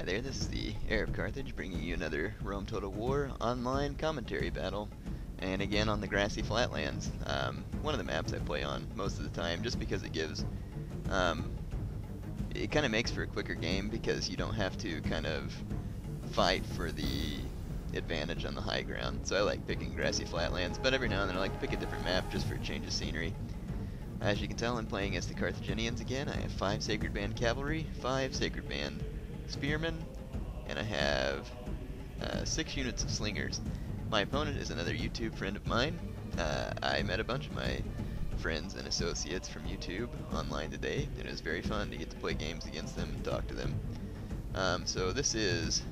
Hi there, this is the Heir of Carthage bringing you another Rome Total War online commentary battle, and again on the grassy flatlands. One of the maps I play on most of the time just because it gives, it kind of makes for a quicker game because you don't have to kind of fight for the advantage on the high ground. So I like picking grassy flatlands, but every now and then I like to pick a different map just for a change of scenery. As you can tell, I'm playing as the Carthaginians again. I have 5 Sacred Band Cavalry, 5 Sacred Band Spearmen, and I have 6 units of Slingers. My opponent is another YouTube friend of mine. I met a bunch of my friends and associates from YouTube online today, and it was very fun to get to play games against them and talk to them. So this is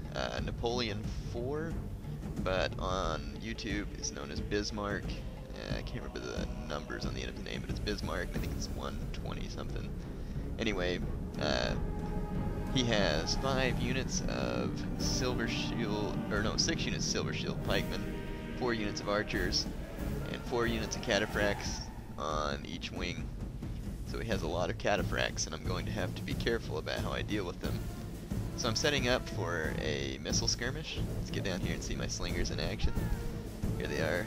Napoleon IV, but on YouTube it's known as Bismark. I can't remember the numbers on the end of the name, but it's Bismark, and I think it's 120 something. Anyway, he has 5 units of Silver Shield, or no, 6 units of Silver Shield Pikemen, 4 units of Archers, and 4 units of Cataphracts on each wing. So he has a lot of Cataphracts, and I'm going to have to be careful about how I deal with them. So I'm setting up for a missile skirmish. Let's get down here and see my slingers in action. Here they are.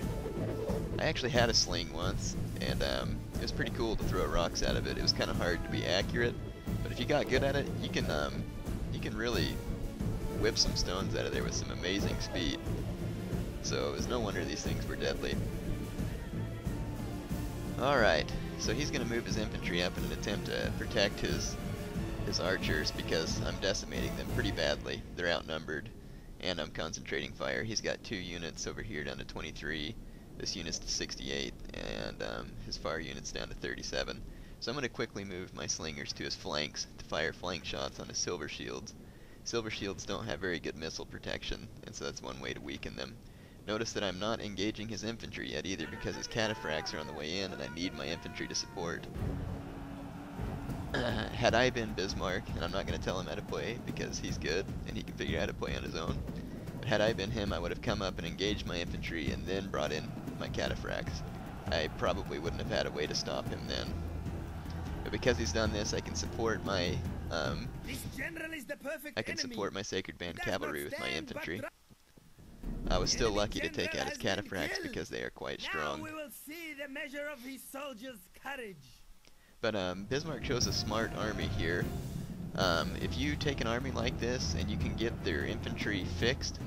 I actually had a sling once, and it was pretty cool to throw rocks out of it. It was kind of hard to be accurate, but if you got good at it, you can really whip some stones out of there with some amazing speed. So it was no wonder these things were deadly. Alright, so he's going to move his infantry up in an attempt to protect his archers because I'm decimating them pretty badly. They're outnumbered, and I'm concentrating fire. He's got 2 units over here down to 23. This unit's to 68, and his fire unit's down to 37. So I'm going to quickly move my slingers to his flanks to fire flank shots on his silver shields. Silver shields don't have very good missile protection, and so that's one way to weaken them. Notice that I'm not engaging his infantry yet either because his cataphracts are on the way in and I need my infantry to support. Had I been Bismarck, and I'm not going to tell him how to play because he's good and he can figure out how to play on his own, but had I been him, I would have come up and engaged my infantry and then brought in my cataphracts. I probably wouldn't have had a way to stop him then. But because he's done this, I can support my support my Sacred Band Cavalry with my infantry. I was still lucky to take out his cataphracts because they are quite strong. Now we will see the measure of his soldiers' courage. But Bismarck chose a smart army here. If you take an army like this and you can get their infantry fixed,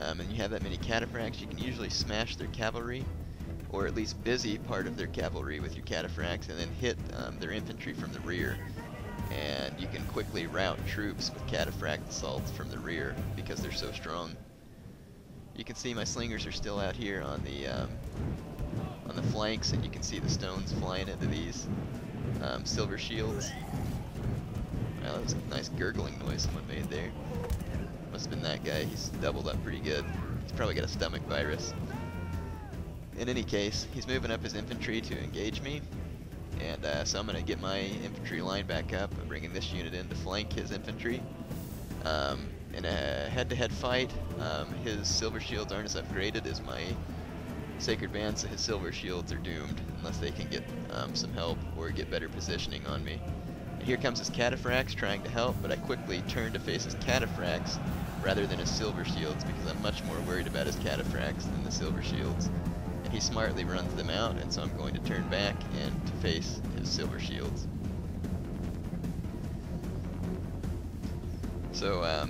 and you have that many cataphracts, you can usually smash their cavalry, or at least busy part of their cavalry with your cataphracts, and then hit their infantry from the rear. And you can quickly rout troops with cataphract assaults from the rear because they're so strong. You can see my slingers are still out here on the flanks, and you can see the stones flying into these silver shields. Wow, that was a nice gurgling noise someone made there. Must have been that guy. He's doubled up pretty good. He's probably got a stomach virus. In any case, he's moving up his infantry to engage me, and so I'm going to get my infantry line back up. I'm bringing this unit in to flank his infantry. In a head-to-head fight, his silver shields aren't as upgraded as my Sacred Band, so his silver shields are doomed unless they can get some help or get better positioning on me. And here comes his cataphracts trying to help, but I quickly turn to face his cataphracts rather than his silver shields because I'm much more worried about his cataphracts than the silver shields. And he smartly runs them out, and so I'm going to turn back and to face his silver shields. So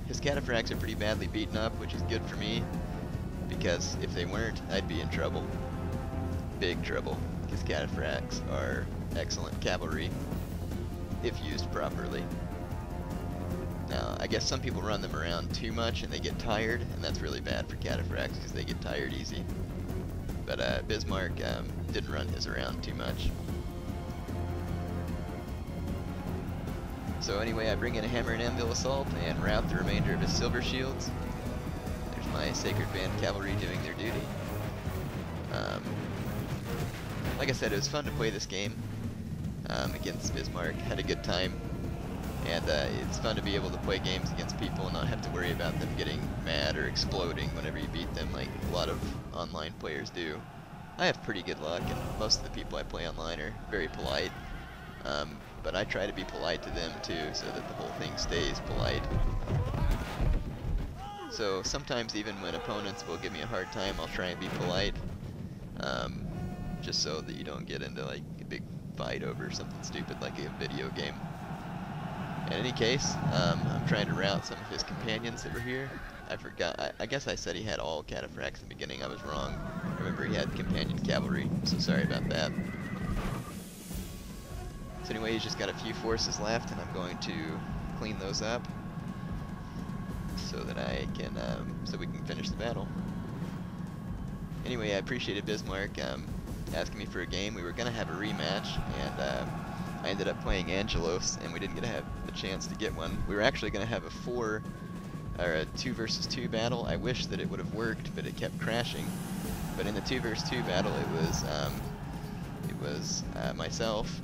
his cataphracts are pretty badly beaten up, which is good for me, because if they weren't, I'd be in trouble. Big trouble, because cataphracts are excellent cavalry if used properly. Now, I guess some people run them around too much and they get tired, and that's really bad for cataphracts because they get tired easy. But Bismarck didn't run his around too much. So anyway, I bring in a hammer and anvil assault and rout the remainder of his silver shields. There's my Sacred Band Cavalry doing their duty. Like I said, it was fun to play this game against Bismarck. Had a good time, and it's fun to be able to play games against people and not have to worry about them getting mad or exploding whenever you beat them like a lot of online players do. I have pretty good luck, and most of the people I play online are very polite. but I try to be polite to them too, so that the whole thing stays polite. So sometimes even when opponents will give me a hard time, I'll try and be polite, just so that you don't get into like a big fight over something stupid like a video game. In any case, I'm trying to rout some of his companions that were here. I forgot, I guess I said he had all cataphracts in the beginning. I was wrong. Remember, he had companion cavalry, so sorry about that. So anyway, he's just got a few forces left, and I'm going to clean those up so that I can, so we can finish the battle. Anyway, I appreciated Bismarck asking me for a game. We were gonna have a rematch, and I ended up playing Angelos, and we didn't get to have a chance to get one. We were actually gonna have a 2 versus 2 battle. I wish that it would have worked, but it kept crashing. But in the 2 versus 2 battle, it was myself,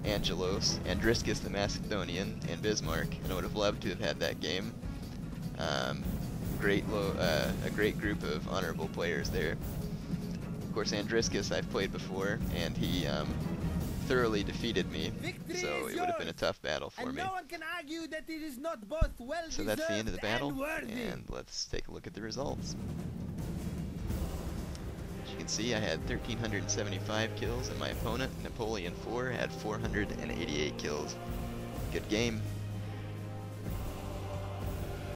Angelos, Andriscus the Macedonian, and Bismarck, and I would have loved to have had that game. A great group of honorable players there. Of course, Andriscus I've played before, and he thoroughly defeated me, so it would have been a tough battle for me. No one can argue that it is not both well So that's the end of the battle, and and let's take a look at the results. As you can see, I had 1,375 kills, and my opponent, Napoleon IV, had 488 kills. Good game.